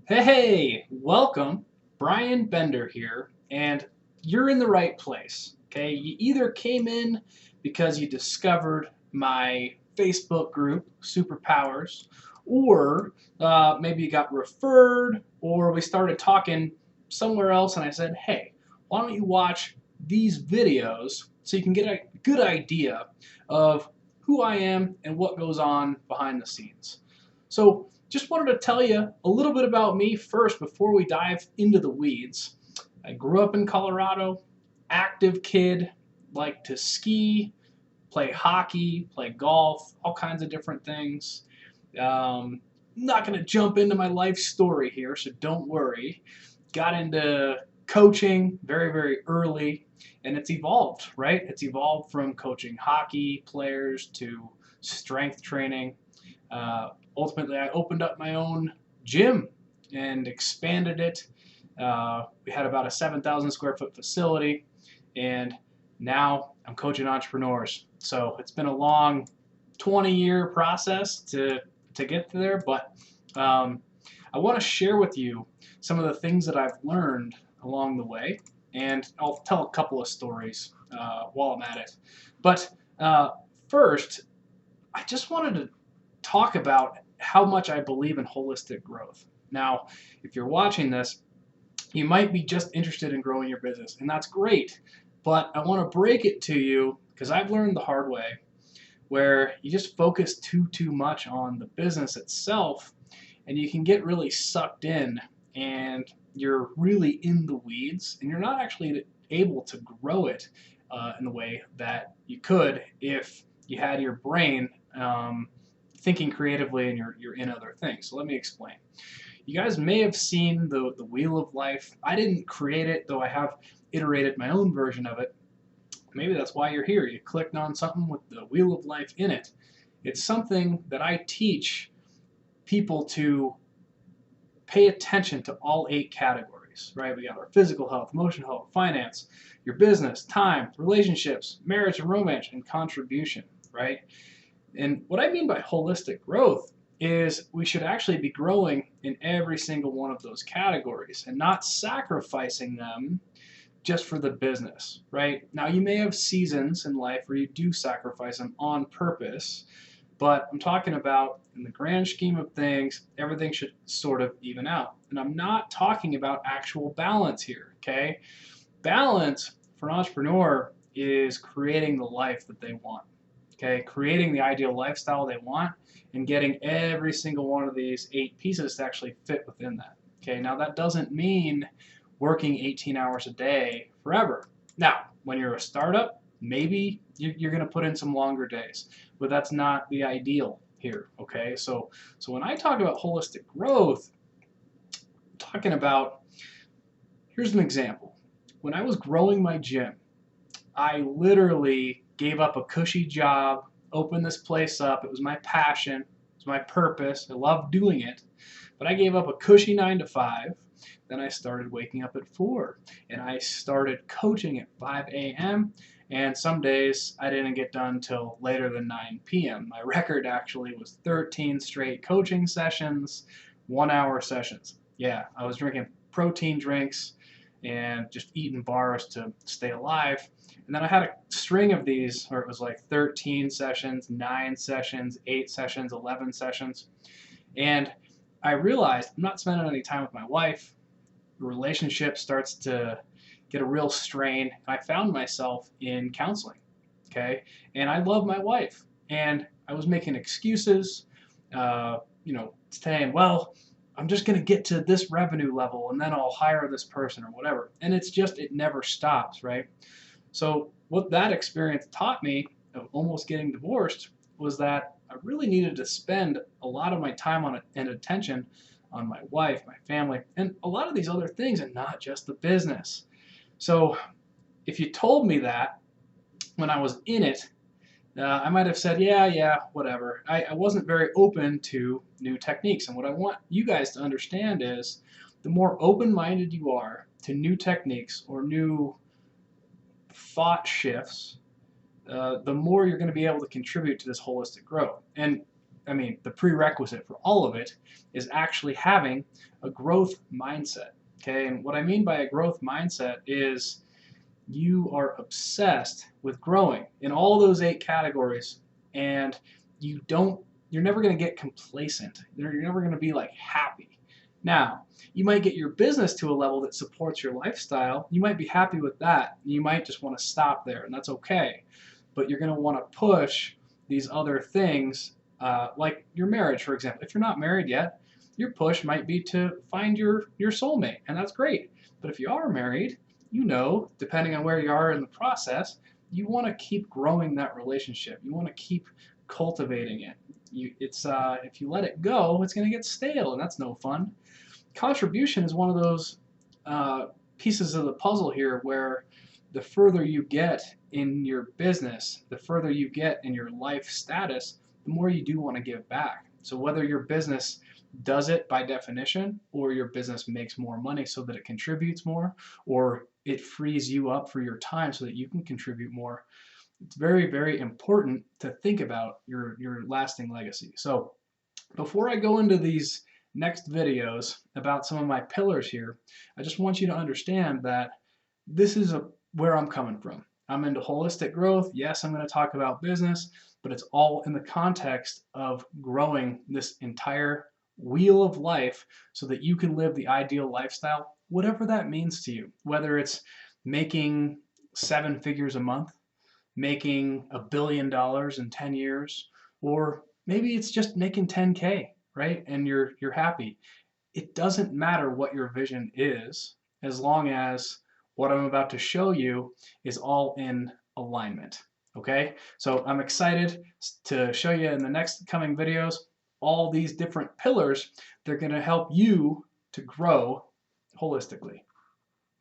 Hey, welcome. Brian Bender here, and you're in the right place. Okay, you either came in because you discovered my Facebook group, Superpowers, or maybe you got referred, or we started talking somewhere else, and I said, hey, why don't you watch these videos so you can get a good idea of who I am and what goes on behind the scenes. So, just wanted to tell you a little bit about me first before we dive into the weeds. I grew up in Colorado, active kid, liked to ski, play hockey, play golf, all kinds of different things. Not going to jump into my life story here, so don't worry. Got into coaching very, very early, and it's evolved, right? It's evolved from coaching hockey players to strength training. Ultimately, I opened up my own gym and expanded it. We had about a 7,000 square foot facility, and now I'm coaching entrepreneurs. So it's been a long 20-year process to get there, but I want to share with you some of the things that I've learned along the way, and I'll tell a couple of stories while I'm at it. But first, I just wanted to talk about how much I believe in holistic growth. Now, if you're watching this, you might be just interested in growing your business, and that's great. But I want to break it to you because I've learned the hard way where you just focus too much on the business itself and you can get really sucked in and you're really in the weeds and you're not actually able to grow it in the way that you could if you had your brain thinking creatively and you're in other things. So let me explain. You guys may have seen the Wheel of Life. I didn't create it, though I have iterated my own version of it. Maybe that's why you're here. You clicked on something with the Wheel of Life in it. It's something that I teach people to pay attention to all 8 categories, right? We got our physical health, emotional health, finance, your business, time, relationships, marriage and romance, and contribution, right? And what I mean by holistic growth is we should actually be growing in every single one of those categories and not sacrificing them just for the business, right? Now, you may have seasons in life where you do sacrifice them on purpose, but I'm talking about in the grand scheme of things, everything should sort of even out. And I'm not talking about actual balance here, okay? Balance for an entrepreneur is creating the life that they want, okay? Creating the ideal lifestyle they want and getting every single one of these 8 pieces to actually fit within that, okay? Now, that doesn't mean working 18 hours a day forever. Now, when you're a startup, maybe you're going to put in some longer days, but that's not the ideal here. Okay, so when I talk about holistic growth, I'm talking about, here's an example. When I was growing my gym, I literally gave up a cushy job, opened this place up. It was my passion, it was my purpose. I loved doing it, but I gave up a cushy 9 to 5. Then I started waking up at 4 and I started coaching at 5 a.m. And some days I didn't get done till later than 9 p.m. My record actually was 13 straight coaching sessions, 1 hour sessions. Yeah, I was drinking protein drinks and just eating bars to stay alive. And then I had a string of these where it was like 13 sessions, 9 sessions, 8 sessions, 11 sessions. And I realized I'm not spending any time with my wife. The relationship starts to get a real strain. And I found myself in counseling. Okay. And I love my wife. And I was making excuses, saying, well, I'm just going to get to this revenue level and then I'll hire this person or whatever. And it's just, it never stops, right? So, what that experience taught me of almost getting divorced was that I really needed to spend a lot of my time on it and attention on my wife, my family, and a lot of these other things, and not just the business. So, if you told me that when I was in it, I might have said, yeah, whatever. I wasn't very open to new techniques. And what I want you guys to understand is the more open minded you are to new techniques or new thought shifts, the more you're going to be able to contribute to this holistic growth. And the prerequisite for all of it is actually having a growth mindset. Okay, and what I mean by a growth mindset is you are obsessed with growing in all those 8 categories, and you're never going to get complacent. You're never going to be like happy. Now, you might get your business to a level that supports your lifestyle. You might be happy with that. You might just want to stop there, and that's okay. But you're going to want to push these other things, like your marriage, for example. If you're not married yet, your push might be to find your soulmate, and that's great. But if you are married, depending on where you are in the process, you want to keep growing that relationship. You want to keep cultivating it. If you let it go, it's going to get stale, and that's no fun. Contribution is one of those pieces of the puzzle here where the further you get in your business, the further you get in your life status, the more you do want to give back. So whether your business does it by definition, or your business makes more money so that it contributes more, or it frees you up for your time so that you can contribute more, it's very, very important to think about your lasting legacy. So before I go into these next videos about some of my pillars here, I just want you to understand that this is where I'm coming from. I'm into holistic growth. Yes, I'm going to talk about business, but it's all in the context of growing this entire wheel of life so that you can live the ideal lifestyle, whatever that means to you. Whether it's making 7 figures a month, making $1 billion in 10 years, or maybe it's just making 10K, right? And you're happy. It doesn't matter what your vision is, as long as what I'm about to show you is all in alignment. Okay, so I'm excited to show you in the next coming videos all these different pillars. They're going to help you to grow holistically.